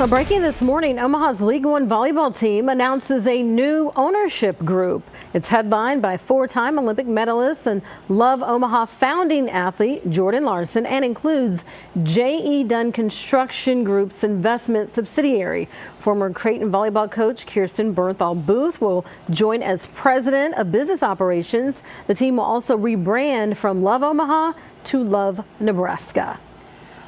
So breaking this morning, Omaha's League One volleyball team announces a new ownership group. It's headlined by four-time Olympic medalist and LOVB Omaha founding athlete Jordan Larson and includes J.E. Dunn Construction Group's investment subsidiary. Former Creighton volleyball coach Kirsten Bernthal Booth will join as president of business operations. The team will also rebrand from LOVB Omaha to LOVB Nebraska.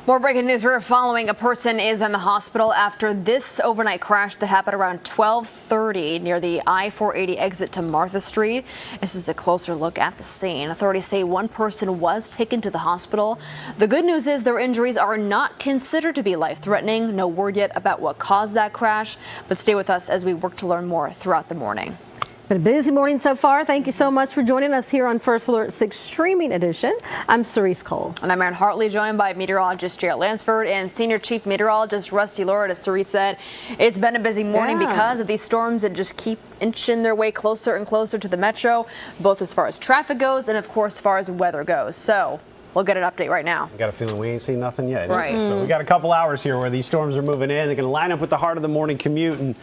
More breaking news we're following. A person is in the hospital after this overnight crash that happened around 12:30 near the I-480 exit to Martha Street. This is a closer look at the scene. Authorities say one person was taken to the hospital. The good news is their injuries are not considered to be life-threatening. No word yet about what caused that crash, but stay with us as we work to learn more throughout the morning. Been a busy morning so far. Thank you so much for joining us here on First Alert 6 Streaming Edition. I'm Cerise Cole. And I'm Erin Hartley, joined by meteorologist Jarrett Lansford and Senior Chief Meteorologist Rusty Lord. As Cerise said, it's been a busy morning because of these storms that just keep inching their way closer and closer to the metro, both as far as traffic goes and, of course, as far as weather goes. So we'll get an update right now. I got a feeling we ain't seen nothing yet. Right. So we got a couple hours here where these storms are moving in. They're going to line up with the heart of the morning commute. And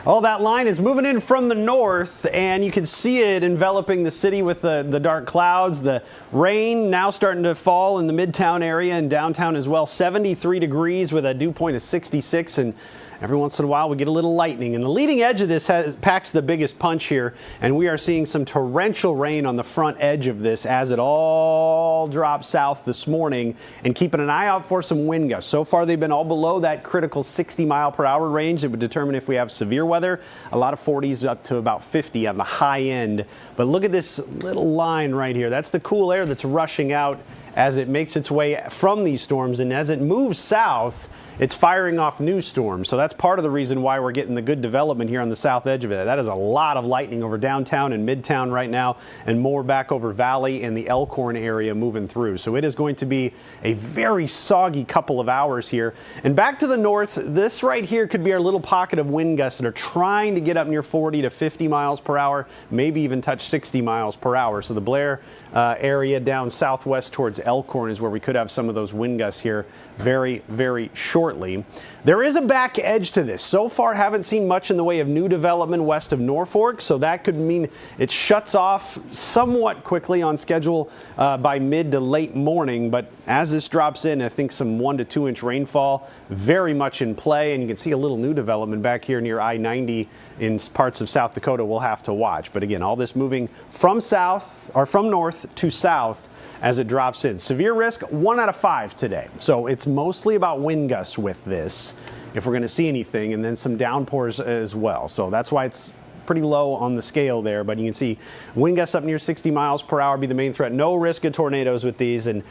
all that line is moving in from the north. And you can see it enveloping the city with the dark clouds. The rain now starting to fall in the midtown area and downtown as well. 73 degrees with a dew point of 66. And every once in a while we get a little lightning, and the leading edge of this packs the biggest punch here, and we are seeing some torrential rain on the front edge of this as it all drops south this morning, and keeping an eye out for some wind gusts. So far they've been all below that critical 60-mile-per-hour range that would determine if we have severe weather. A lot of 40s up to about 50 on the high end, but look at this little line right here. That's the cool air that's rushing out as it makes its way from these storms, and as it moves south, it's firing off new storms. So that's part of the reason why we're getting the good development here on the south edge of it. That is a lot of lightning over downtown and midtown right now, and more back over Valley and the Elkhorn area moving through. So it is going to be a very soggy couple of hours here. And back to the north, this right here could be our little pocket of wind gusts that are trying to get up near 40 to 50 miles per hour, maybe even touch 60 miles per hour. So the Blair area down southwest towards Elkhorn is where we could have some of those wind gusts here very, very shortly. There is a back edge to this. So far, haven't seen much in the way of new development west of Norfolk, so that could mean it shuts off somewhat quickly on schedule by mid to late morning. But as this drops in, I think some 1 to 2 inch rainfall very much in play, and you can see a little new development back here near I-90 in parts of South Dakota we'll have to watch. But again, all this moving from south or from north to south as it drops in. Severe risk, 1 out of 5 today. So it's mostly about wind gusts with this, if we're going to see anything, and then some downpours as well. So that's why it's pretty low on the scale there, but you can see wind gusts up near 60 miles per hour be the main threat. No risk of tornadoes with these, and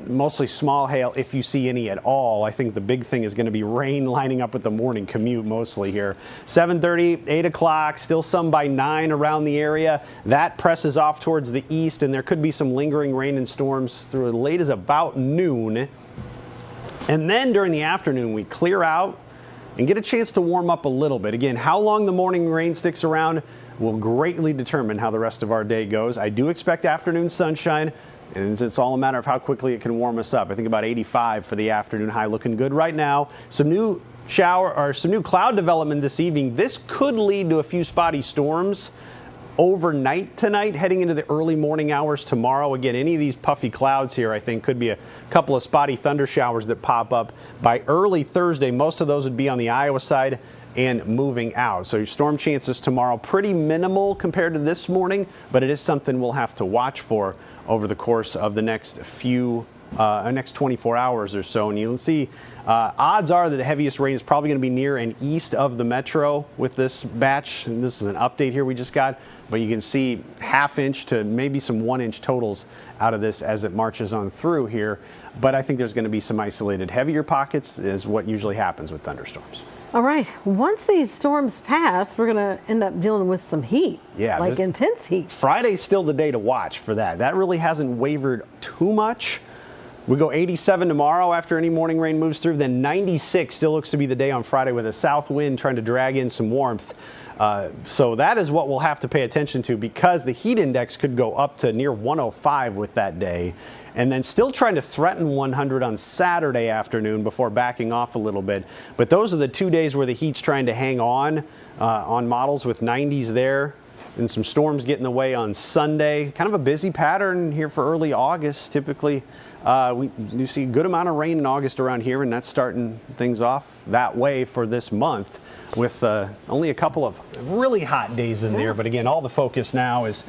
mostly small hail if you see any at all. I think the big thing is going to be rain lining up with the morning commute mostly here. 7:30, 8 o'clock, still some by 9 around the area. That presses off towards the east, and there could be some lingering rain and storms through as late as about noon. And then during the afternoon, we clear out and get a chance to warm up a little bit. Again, how long the morning rain sticks around will greatly determine how the rest of our day goes. I do expect afternoon sunshine, and it's all a matter of how quickly it can warm us up. I think about 85 for the afternoon high, looking good right now. Some new cloud development this evening. This could lead to a few spotty storms overnight tonight, heading into the early morning hours tomorrow. Again, any of these puffy clouds here, I think, could be a couple of spotty thunder showers that pop up by early Thursday. Most of those would be on the Iowa side and moving out. So your storm chances tomorrow pretty minimal compared to this morning, but it is something we'll have to watch for over the course of the next 24 hours or so. And you'll see odds are that the heaviest rain is probably going to be near and east of the metro with this batch. And this is an update here we just got, but you can see ½ inch to maybe some 1 inch totals out of this as it marches on through here. But I think there's going to be some isolated heavier pockets, is what usually happens with thunderstorms. All right. Once these storms pass, we're going to end up dealing with some heat. Yeah, like intense heat. Friday's still the day to watch for that. That really hasn't wavered too much. We go 87 tomorrow after any morning rain moves through. Then 96 still looks to be the day on Friday with a south wind trying to drag in some warmth. So that is what we'll have to pay attention to, because the heat index could go up to near 105 with that day. and then still trying to threaten 100 on Saturday afternoon before backing off a little bit. But those are the 2 days where the heat's trying to hang on models with 90s there. And some storms get in the way on Sunday. Kind of a busy pattern here for early August. Typically, we do see a good amount of rain in August around here, and that's starting things off that way for this month with only a couple of really hot days in there. But again, all the focus now is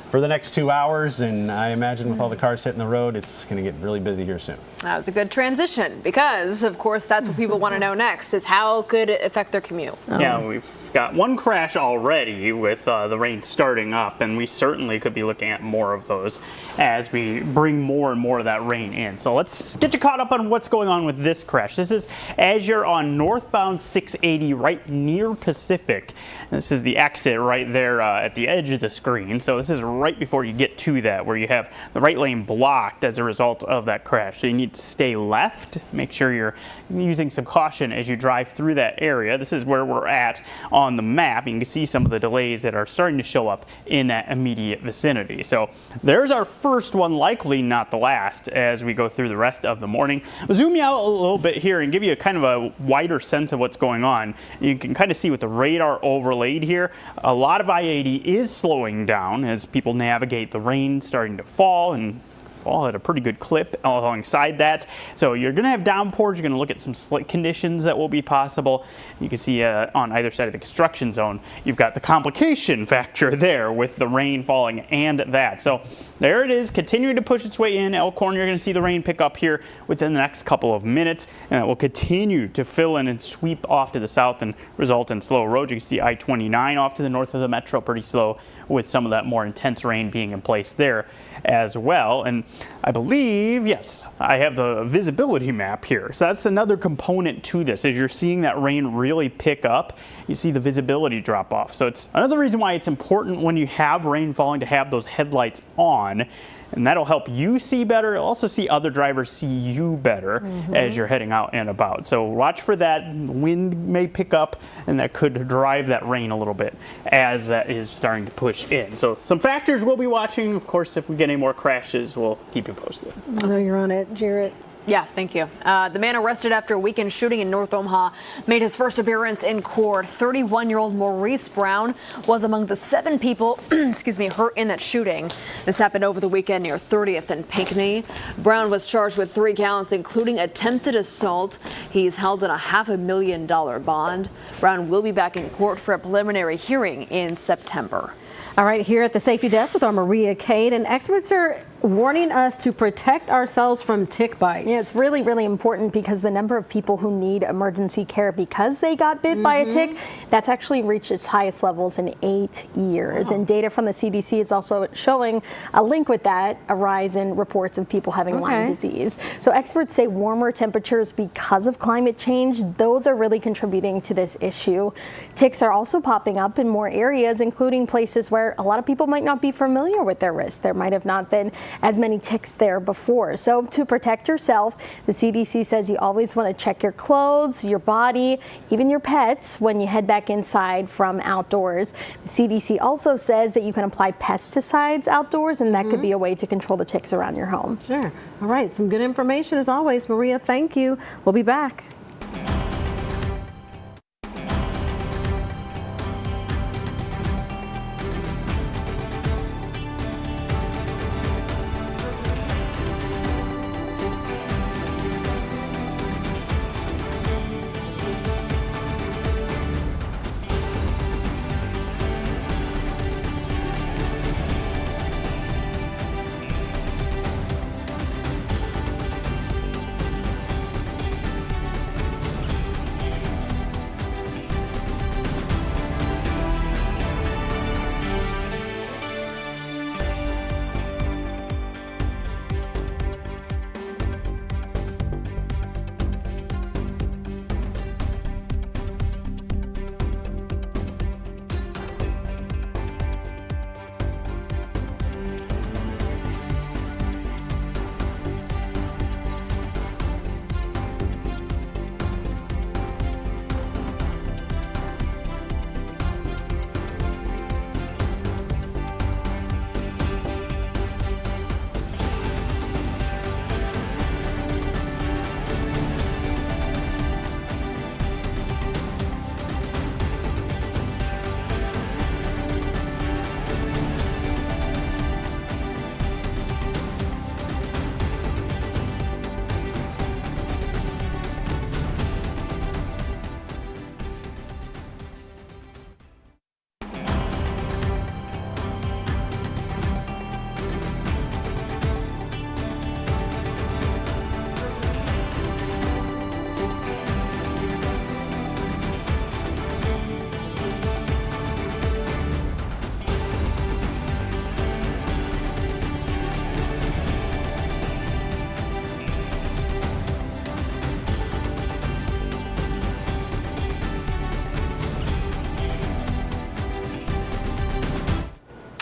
for the next 2 hours, and I imagine with all the cars hitting the road, it's going to get really busy here soon. That was a good transition because, of course, that's what people want to know next is how could it affect their commute? Yeah, we've got one crash already with the rain starting up, and we certainly could be looking at more of those as we bring more and more of that rain in. So let's get you caught up on what's going on with this crash. This is as you're on northbound 680 right near Pacific. This is the exit right there at the edge of the screen. So this is right before you get to that, where you have the right lane blocked as a result of that crash. So you need to stay left. Make sure you're using some caution as you drive through that area. This is where we're at on the map. You can see some of the delays that are starting to show up in that immediate vicinity. So there's our first one, likely not the last, as we go through the rest of the morning. I'll zoom you out a little bit here and give you a kind of a wider sense of what's going on. You can kind of see with the radar overlaid here, a lot of I-80 is slowing down as people navigate the rain starting to fall and fall at a pretty good clip alongside that. So you're going to have downpours. You're going to look at some slick conditions that will be possible. You can see on either side of the construction zone, you've got the complication factor there with the rain falling and that. So there it is, continuing to push its way in. Elkhorn, you're going to see the rain pick up here within the next couple of minutes, and it will continue to fill in and sweep off to the south and result in slow roads. You can see I-29 off to the north of the metro pretty slow, with some of that more intense rain being in place there as well. And I believe, yes, I have the visibility map here. So that's another component to this. As you're seeing that rain really pick up, you see the visibility drop off. So it's another reason why it's important when you have rain falling to have those headlights on. And that'll help you see better. It'll also see other drivers see you better as you're heading out and about. So watch for that. Wind may pick up, and that could drive that rain a little bit as that is starting to push in. So some factors we'll be watching. Of course, if we get any more crashes, we'll keep you posted. I know you're on it, Jarrett. Yeah, thank you. The man arrested after a weekend shooting in North Omaha made his first appearance in court. 31-year-old Maurice Brown was among the 7 people hurt in that shooting. This happened over the weekend near 30th and Pinckney. Brown was charged with 3 counts, including attempted assault. He's held on a $500,000 bond. Brown will be back in court for a preliminary hearing in September. All right, here at the safety desk with our Maria Cade, and experts are warning us to protect ourselves from tick bites. Yeah, it's really, really important because the number of people who need emergency care because they got bit by a tick, that's actually reached its highest levels in 8 years. Wow. And data from the CDC is also showing a link with that, a rise in reports of people having Lyme disease. So experts say warmer temperatures because of climate change, those are really contributing to this issue. Ticks are also popping up in more areas, including places where a lot of people might not be familiar with their risk. There might have not been as many ticks there before. So to protect yourself, the CDC says you always want to check your clothes, your body, even your pets when you head back inside from outdoors. The CDC also says that you can apply pesticides outdoors, and that could be a way to control the ticks around your home. Sure. All right, some good information as always. Maria, thank you. We'll be back.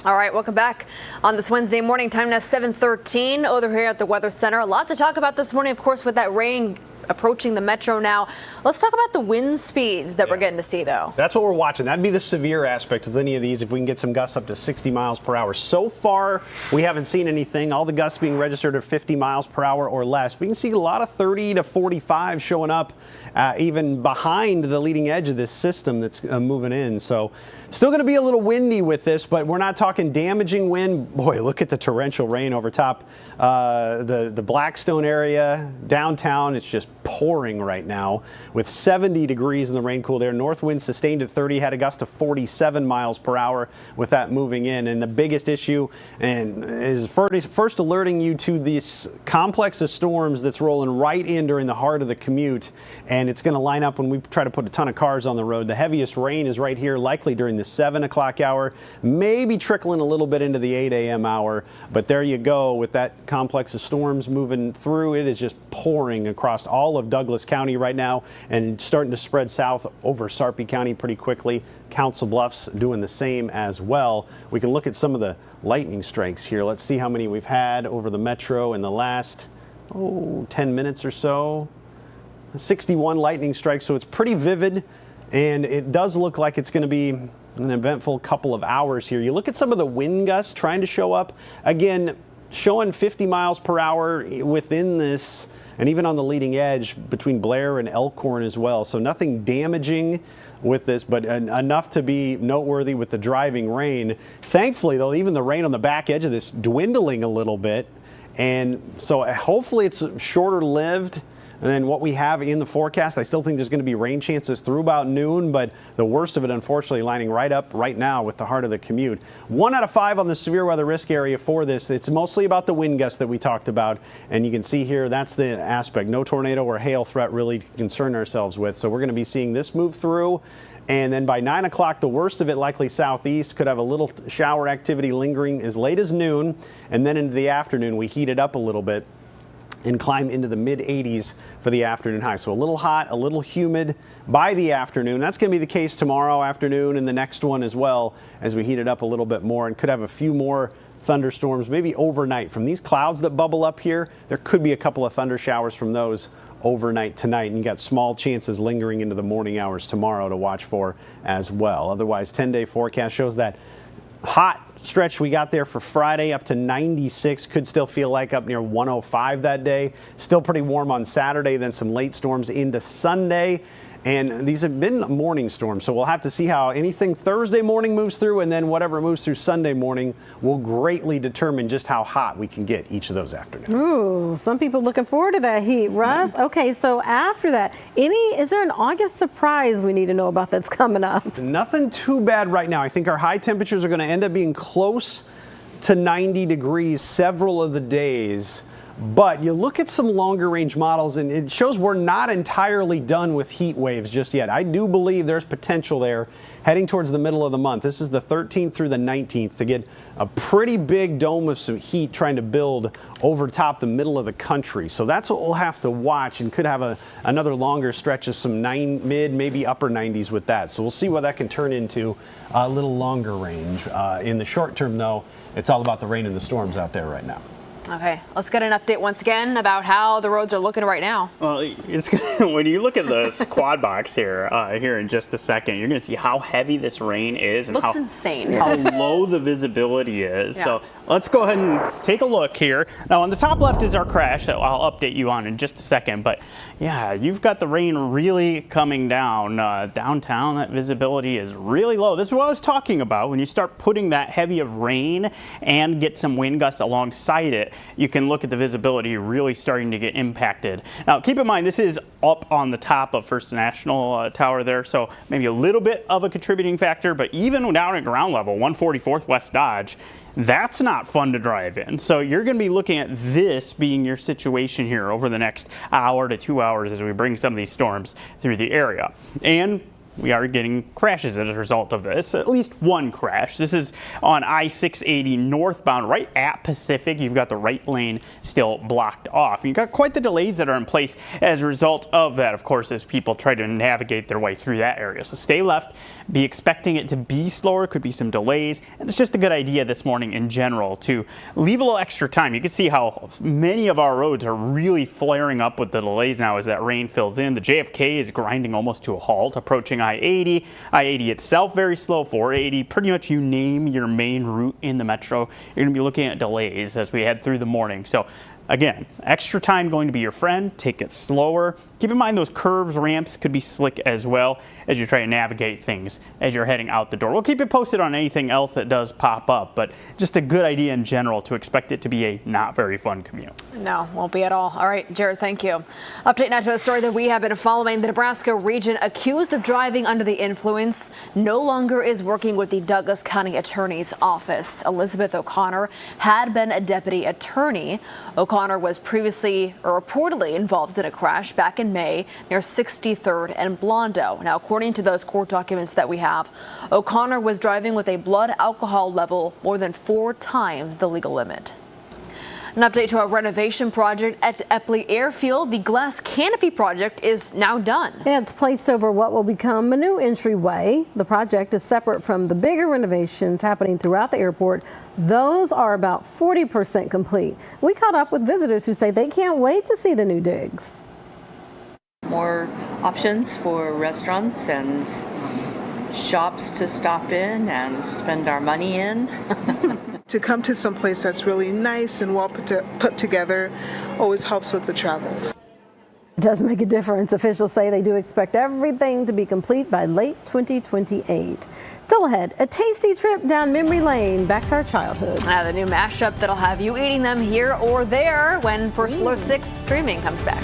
All right, welcome back on this Wednesday morning. Time now 7:13 over here at the Weather Center. A lot to talk about this morning, of course, with that rain approaching the metro now. Let's talk about the wind speeds that we're getting to see, though. That's what we're watching. That'd be the severe aspect with any of these, if we can get some gusts up to 60 miles per hour. So far, we haven't seen anything. All the gusts being registered are 50 miles per hour or less. We can see a lot of 30 to 45 showing up, even behind the leading edge of this system that's moving in. So still going to be a little windy with this, but we're not talking damaging wind. Boy, look at the torrential rain over top the Blackstone area, downtown. It's just pouring right now with 70 degrees in the rain-cooled air. North wind sustained at 30, had a gust of 47 miles per hour with that moving in. And the biggest issue is first alerting you to this complex of storms that's rolling right in during the heart of the commute. And it's going to line up when we try to put a ton of cars on the road. The heaviest rain is right here, likely during the 7 o'clock hour, maybe trickling a little bit into the 8 a.m. hour. But there you go with that complex of storms moving through. It is just pouring across all of Douglas County right now and starting to spread south over Sarpy County pretty quickly. Council Bluffs doing the same as well. We can look at some of the lightning strikes here. Let's see how many we've had over the metro in the last 10 minutes or so. 61 lightning strikes, so it's pretty vivid, and it does look like it's going to be an eventful couple of hours here. You look at some of the wind gusts trying to show up. Again, showing 50 miles per hour within this, and even on the leading edge between Blair and Elkhorn as well. So nothing damaging with this, but enough to be noteworthy with the driving rain. Thankfully, though, even the rain on the back edge of this dwindling a little bit. And so hopefully it's shorter lived than what we have in the forecast. I still think there's going to be rain chances through about noon, but the worst of it, unfortunately, lining right up right now with the heart of the commute. 1 out of 5 on the severe weather risk area for this. It's mostly about the wind gusts that we talked about. And you can see here, that's the aspect. No tornado or hail threat really to concern ourselves with. So we're going to be seeing this move through. And then by 9 o'clock, the worst of it likely southeast. Could have a little shower activity lingering as late as noon. And then into the afternoon, we heat it up a little bit and climb into the mid-80s for the afternoon high. So a little hot, a little humid by the afternoon. That's going to be the case tomorrow afternoon and the next one as well as we heat it up a little bit more, and could have a few more thunderstorms maybe overnight. From these clouds that bubble up here, there could be a couple of thunder showers from those overnight tonight, and you got small chances lingering into the morning hours tomorrow to watch for as well. Otherwise, 10-day forecast shows that hot stretch we got there for Friday up to 96, could still feel like up near 105 that day. Still pretty warm on Saturday, then some late storms into Sunday. And these have been morning storms, so we'll have to see how anything Thursday morning moves through, and then whatever moves through Sunday morning will greatly determine just how hot we can get each of those afternoons. Ooh, some people looking forward to that heat, Russ. Okay, so after that, is there an August surprise we need to know about that's coming up? Nothing too bad right now. I think our high temperatures are going to end up being close to 90 degrees several of the days. But you look at some longer range models and it shows we're not entirely done with heat waves just yet. I do believe there's potential there heading towards the middle of the month. This is the 13th through the 19th to get a pretty big dome of some heat trying to build over top the middle of the country. So that's what we'll have to watch, and could have another longer stretch of some mid, maybe upper 90s with that. So we'll see what that can turn into a little longer range. In the short term, though, it's all about the rain and the storms out there right now. Okay, let's get an update once again about how the roads are looking right now. Well, when you look at this quad box here in just a second, you're going to see how heavy this rain is and Looks insane. how low the visibility is. Yeah. So let's go ahead and take a look here. Now on the top left is our crash that I'll update you on in just a second. But yeah, you've got the rain really coming down. Downtown, that visibility is really low. This is what I was talking about. When you start putting that heavy of rain and get some wind gusts alongside it, you can look at the visibility really starting to get impacted. Now keep in mind, this is up on the top of First National Tower there, so maybe a little bit of a contributing factor, but even down at ground level, 144th West Dodge, that's not fun to drive in. So you're going to be looking at this being your situation here over the next hour to 2 hours as we bring some of these storms through the area. And we are getting crashes as a result of this. At least one crash. This is on I-680 northbound, right at Pacific. You've got the right lane still blocked off. You've got quite the delays that are in place as a result of that, of course, as people try to navigate their way through that area. So stay left, be expecting it to be slower, could be some delays, and it's just a good idea this morning in general to leave a little extra time. You can see how many of our roads are really flaring up with the delays now as that rain fills in. The JFK is grinding almost to a halt, approaching I-80. I-80 itself very slow, 480, pretty much you name your main route in the metro, you're going to be looking at delays as we head through the morning. So again, extra time going to be your friend. Take it slower. Keep in mind those curves, ramps could be slick as well as you try to navigate things as you're heading out the door. We'll keep you posted on anything else that does pop up, but just a good idea in general to expect it to be a not very fun commute. No, won't be at all. All right, Jared, thank you. Update now to a story that we have been following. The Nebraska region accused of driving under the influence no longer is working with the Douglas County Attorney's Office. Elizabeth O'Connor had been a deputy attorney. O'Connor was previously or reportedly involved in a crash back in May near 63rd and Blondo. Now, according to those court documents that we have, O'Connor was driving with a blood alcohol level more than 4 times the legal limit. An update to our renovation project at Epley Airfield. The glass canopy project is now done. It's placed over what will become a new entryway. The project is separate from the bigger renovations happening throughout the airport. Those are about 40% complete. We caught up with visitors who say they can't wait to see the new digs. More options for restaurants and shops to stop in and spend our money in. To come to some place that's really nice and well put together always helps with the travels. It does make a difference. Officials say they do expect everything to be complete by late 2028. Still ahead, a tasty trip down memory lane back to our childhood. The new mashup that'll have you eating them here or there when First Alert 6 streaming comes back.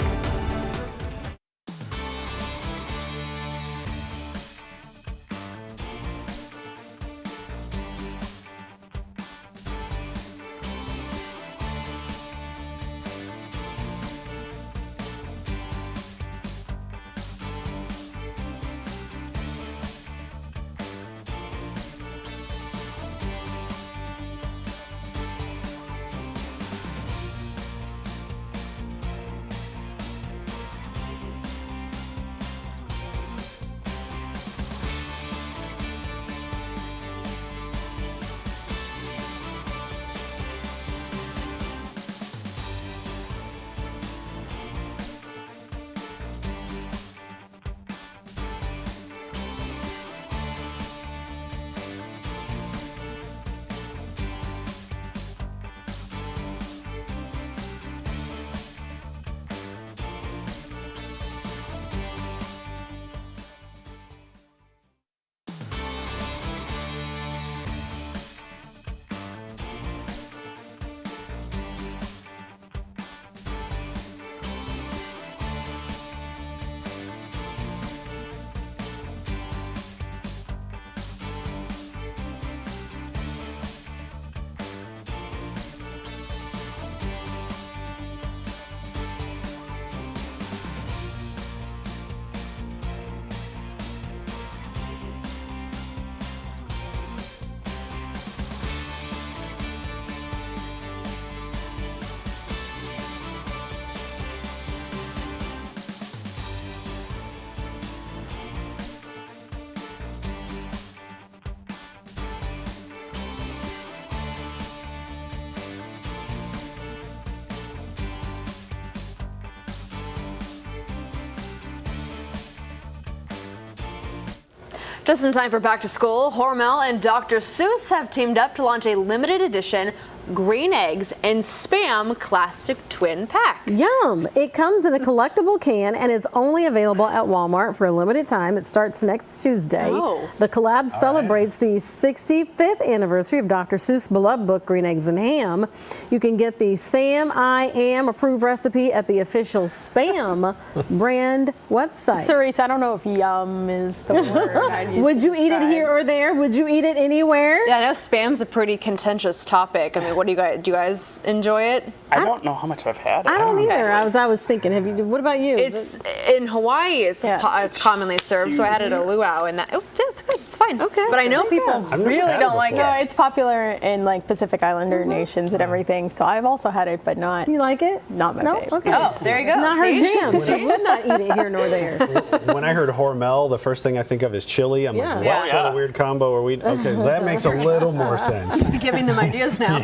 Just in time for back to school, Hormel and Dr. Seuss have teamed up to launch a limited edition green eggs and Spam classic twin pack. Yum! It comes in a collectible can and is only available at Walmart for a limited time. It starts next Tuesday. Oh. The collab celebrates the 65th anniversary of Dr. Seuss' beloved book, Green Eggs and Ham. You can get the Sam I Am approved recipe at the official Spam brand website. Cerise, I don't know if yum is the word. Would you eat it here or there? Would you eat it anywhere? Yeah, I know Spam's a pretty contentious topic. I mean, What do you guys enjoy it? I don't know how much I've had it. I don't either. I was thinking, what about you? It's in Hawaii. It's commonly served. So I had it at a luau, and it's good. It's fine. Okay. But I know There you people go. really don't like No, it. it's popular in like Pacific Islander nations and everything. So I've also had it, but not You like it? not my No? favorite. Okay. Oh, there you go. Not her See? jam, so would not eat it here nor there. When I heard Hormel, the first thing I think of is chili. I'm Yeah. like, Yeah. what sort of weird combo are we? Okay, so that makes a little more sense. Giving them ideas now.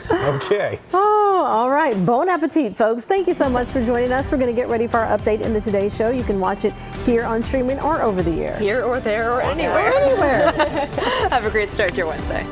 Okay. Oh, all right. Bon appetit, folks. Thank you so much for joining us. We're going to get ready for our update in the Today Show. You can watch it here on streaming or over the air. Here or there or anywhere. Anywhere. Have a great start to your Wednesday.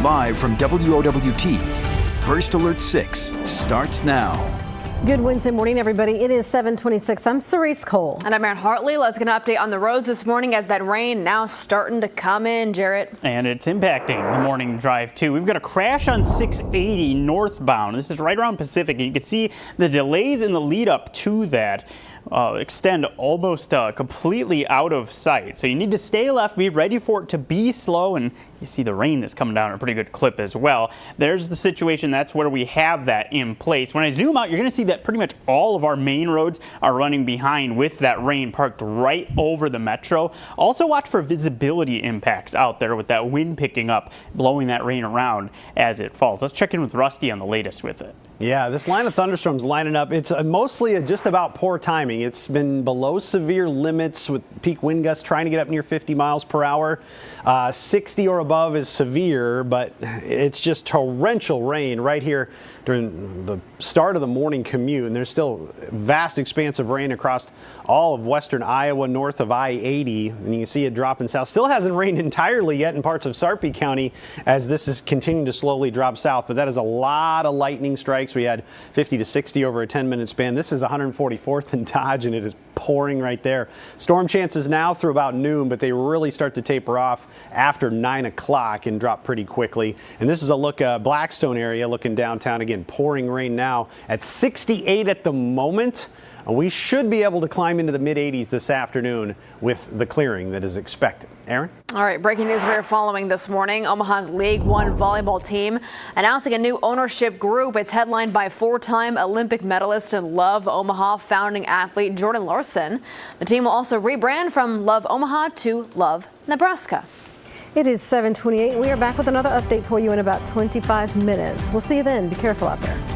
Live from WOWT, First Alert 6 starts now. Good Wednesday morning, everybody. It is 7:26. I'm Cerise Cole. And I'm Erin Hartley. Let's get an update on the roads this morning as that rain now starting to come in, Jarrett. And it's impacting the morning drive too. We've got a crash on 680 northbound. This is right around Pacific, and you can see the delays in the lead up to that extend almost completely out of sight. So you need to stay left, be ready for it to be slow, and you see the rain that's coming down at a pretty good clip as well. There's the situation. That's where we have that in place. When I zoom out, you're going to see that pretty much all of our main roads are running behind with that rain parked right over the metro. Also watch for visibility impacts out there with that wind picking up, blowing that rain around as it falls. Let's check in with Rusty on the latest with it. Yeah, this line of thunderstorms lining up. It's mostly just about poor timing. It's been below severe limits with peak wind gusts trying to get up near 50 miles per hour. 60 or above is severe, but it's just torrential rain right here during the start of the morning commute. And there's still vast expanse of rain across all of western Iowa, north of I-80. And you can see it dropping south. Still hasn't rained entirely yet in parts of Sarpy County as this is continuing to slowly drop south. But that is a lot of lightning strikes. We had 50 to 60 over a 10-minute span. This is 144th and Dodge, and it is pouring right there. Storm chances now through about noon, but they really start to taper off after 9 o'clock and drop pretty quickly. And this is a look at Blackstone area looking downtown. Again, pouring rain now at 68 at the moment. We should be able to climb into the mid-80s this afternoon with the clearing that is expected. Aaron? All right, breaking news we're following this morning. Omaha's League One volleyball team announcing a new ownership group. It's headlined by four-time Olympic medalist and Love Omaha founding athlete Jordan Larson. The team will also rebrand from Love Omaha to Love Nebraska. It is 7:28. We are back with another update for you in about 25 minutes. We'll see you then. Be careful out there.